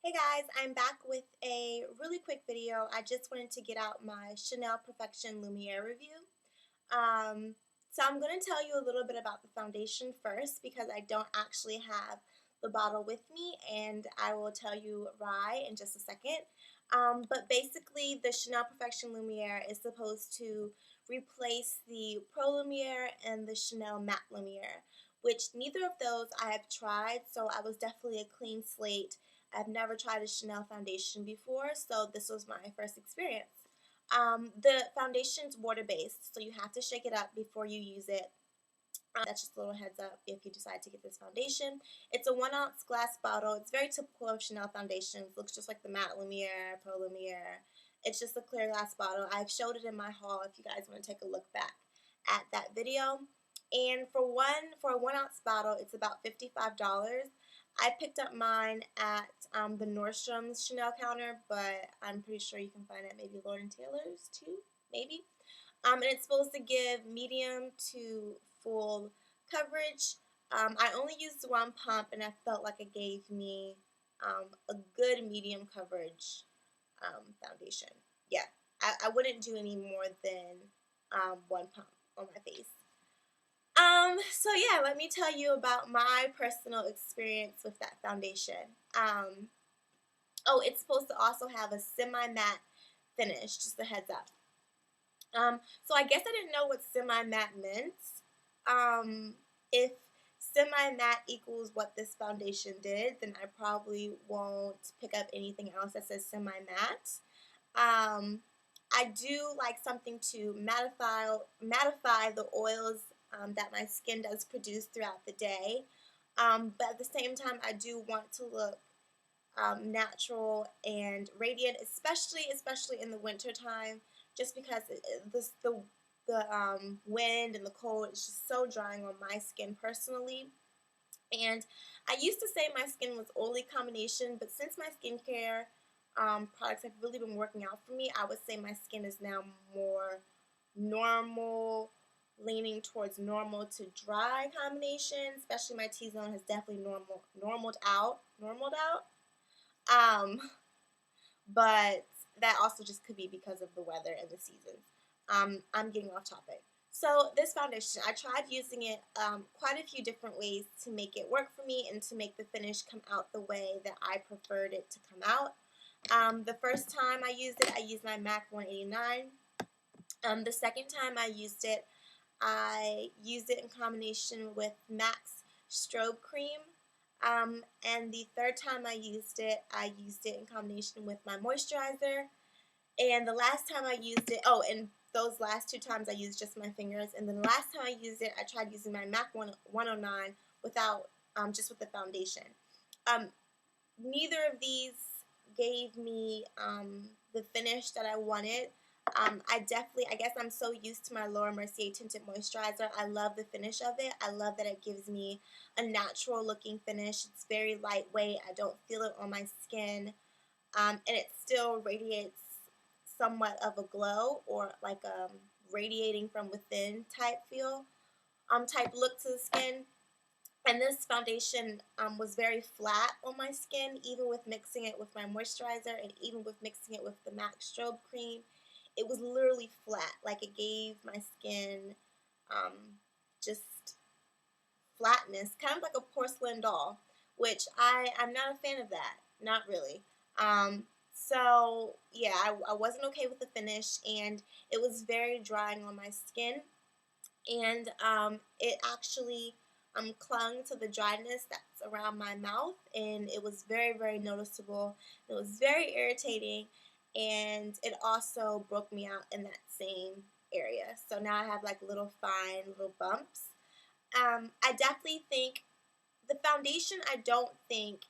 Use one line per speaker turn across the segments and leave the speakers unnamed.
Hey guys, I'm back with a really quick video. I just wanted to get out my Chanel Perfection Lumiere review. So I'm going to tell you a little bit about the foundation first because I don't actually have the bottle with me, and I will tell you why in just a second. But basically the Chanel Perfection Lumiere is supposed to replace the Pro Lumiere and the Chanel Matte Lumiere, which neither of those I have tried, so I was definitely a clean slate. I've never tried a Chanel foundation before, so this was my first experience. The foundation's water-based, so you have to shake it up before you use it. That's just a little heads up if you decide to get this foundation. It's a 1-ounce glass bottle. It's very typical of Chanel foundations. Looks just like the Matte Lumiere, Pro Lumiere. It's just a clear glass bottle. I've showed it in my haul if you guys want to take a look back at that video. And for a 1-ounce bottle, it's about $55. I picked up mine at the Nordstrom's Chanel counter, but I'm pretty sure you can find it at maybe Lord & Taylor's too, maybe. And it's supposed to give medium to full coverage. I only used one pump, and I felt like it gave me a good medium coverage foundation. Yeah, I wouldn't do any more than one pump on my face. So yeah, let me tell you about my personal experience with that foundation. Oh, it's supposed to also have a semi-matte finish, just a heads up. So I guess I didn't know what semi-matte meant. If semi-matte equals what this foundation did, then I probably won't pick up anything else that says semi-matte. I do like something to mattify the oils that my skin does produce throughout the day. But at the same time, I do want to look natural and radiant, especially in the winter time, just because the wind and the cold is just so drying on my skin personally. And I used to say my skin was oily combination, but since my skincare products have really been working out for me, I would say my skin is now more normal, leaning towards normal to dry combination. Especially my T-zone has definitely normaled out. Um, but that also just could be because of the weather and the seasons. I'm getting off topic. So this foundation, I tried using it quite a few different ways to make it work for me and to make the finish come out the way that I preferred it to come out. The first time I used my MAC 189. The second time I used it in combination with MAC's strobe cream. And the third time I used it in combination with my moisturizer. And the last time I used it, oh, and those last two times I used just my fingers. And then the last time I used it, I tried using my MAC 109 without, just with the foundation. Neither of these gave me the finish that I wanted. I guess I'm so used to my Laura Mercier tinted moisturizer. I love the finish of it. I love that it gives me a natural looking finish. It's very lightweight. I don't feel it on my skin. And it still radiates somewhat of a glow, or like a radiating from within type feel, type look to the skin. And this foundation was very flat on my skin, even with mixing it with my moisturizer and even with mixing it with the MAC strobe cream. It was literally flat, like it gave my skin just flatness, kind of like a porcelain doll, which I'm not a fan of that, not really. So yeah, I wasn't okay with the finish, and it was very drying on my skin, and it actually clung to the dryness that's around my mouth, and it was very, very noticeable. It was very irritating, and it also broke me out in that same area. So now I have like little fine little bumps. I definitely think the foundation, I don't think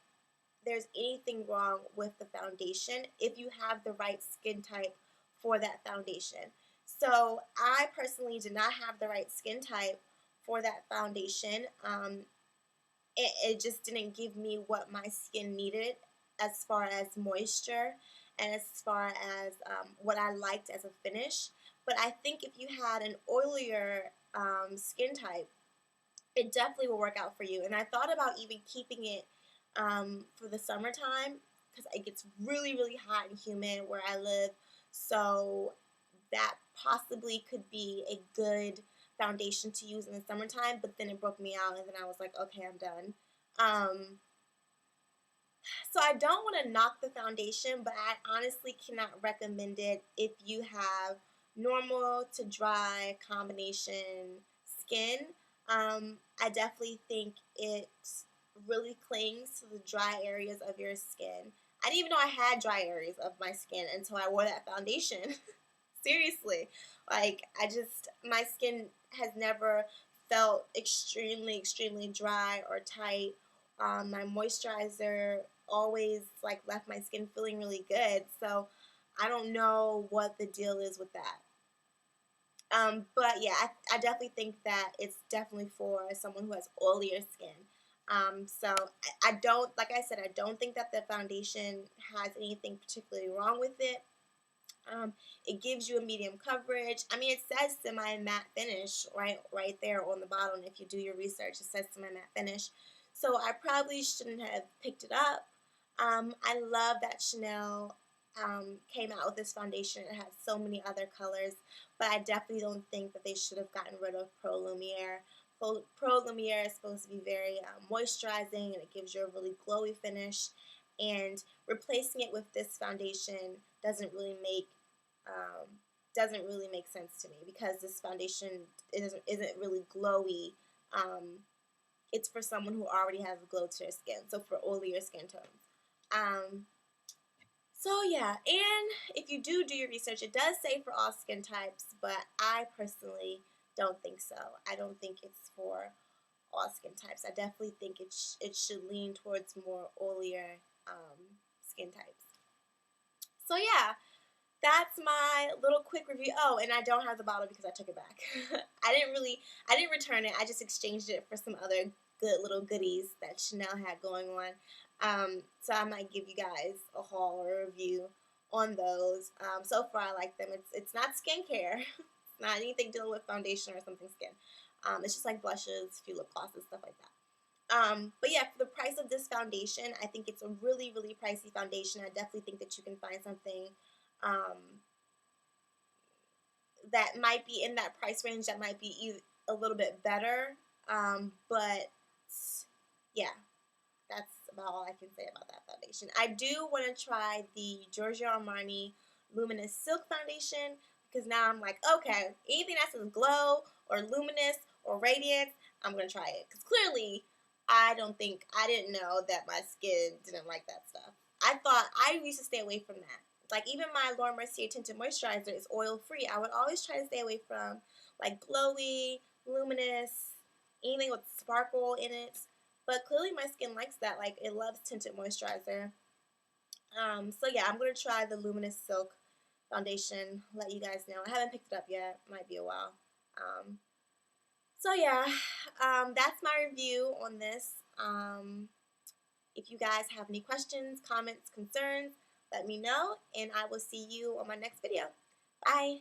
there's anything wrong with the foundation if you have the right skin type for that foundation. So I personally did not have the right skin type for that foundation. It just didn't give me what my skin needed as far as moisture and as far as what I liked as a finish. But I think if you had an oilier skin type, it definitely will work out for you. And I thought about even keeping it for the summertime, because it gets really, really hot and humid where I live. So that possibly could be a good foundation to use in the summertime, but then it broke me out, and then I was like, okay, I'm done. So I don't want to knock the foundation, but I honestly cannot recommend it if you have normal to dry combination skin. I definitely think it really clings to the dry areas of your skin. I didn't even know I had dry areas of my skin until I wore that foundation. Seriously. Like, my skin has never felt extremely, extremely dry or tight. My moisturizer always like left my skin feeling really good. So I don't know what the deal is with that. But yeah, I definitely think that it's definitely for someone who has oilier skin. So I don't, like I said, I don't think that the foundation has anything particularly wrong with it. It gives you a medium coverage. I mean, it says semi-matte finish right there on the bottom. If you do your research, it says semi-matte finish. So I probably shouldn't have picked it up. I love that Chanel came out with this foundation. It has so many other colors, but I definitely don't think that they should have gotten rid of Pro Lumiere. Pro Lumiere is supposed to be very moisturizing, and it gives you a really glowy finish. And replacing it with this foundation um, doesn't really make sense to me, because this foundation isn't really glowy. It's for someone who already has a glow to their skin, so for oilier skin tones. So yeah, and if you do your research, it does say for all skin types, but I personally don't think so. I don't think it's for all skin types. I definitely think it should lean towards more oilier skin types. So yeah, that's my little quick review. Oh, and I don't have the bottle because I took it back. I didn't return it. I just exchanged it for some other good little goodies that Chanel had going on. So I might give you guys a haul or a review on those. So far I like them. It's not skincare. It's not anything dealing with foundation or something skin. It's just like blushes, a few lip glosses, stuff like that. But yeah, for the price of this foundation, I think it's a really, really pricey foundation. I definitely think that you can find something that might be in that price range that might be a little bit better. But yeah, that's about all I can say about that foundation. I do want to try the Giorgio Armani Luminous Silk Foundation, because now I'm like, okay, anything that says glow or luminous or radiance, I'm going to try it. Because clearly, I didn't know that my skin didn't like that stuff. I used to stay away from that. Like, even my Laura Mercier tinted moisturizer is oil free. I would always try to stay away from like glowy, luminous, anything with sparkle in it. But clearly my skin likes that. Like, it loves tinted moisturizer. So yeah, I'm gonna try the Luminous Silk foundation. Let you guys know. I haven't picked it up yet. Might be a while. So yeah, that's my review on this. If you guys have any questions, comments, concerns, let me know, and I will see you on my next video. Bye!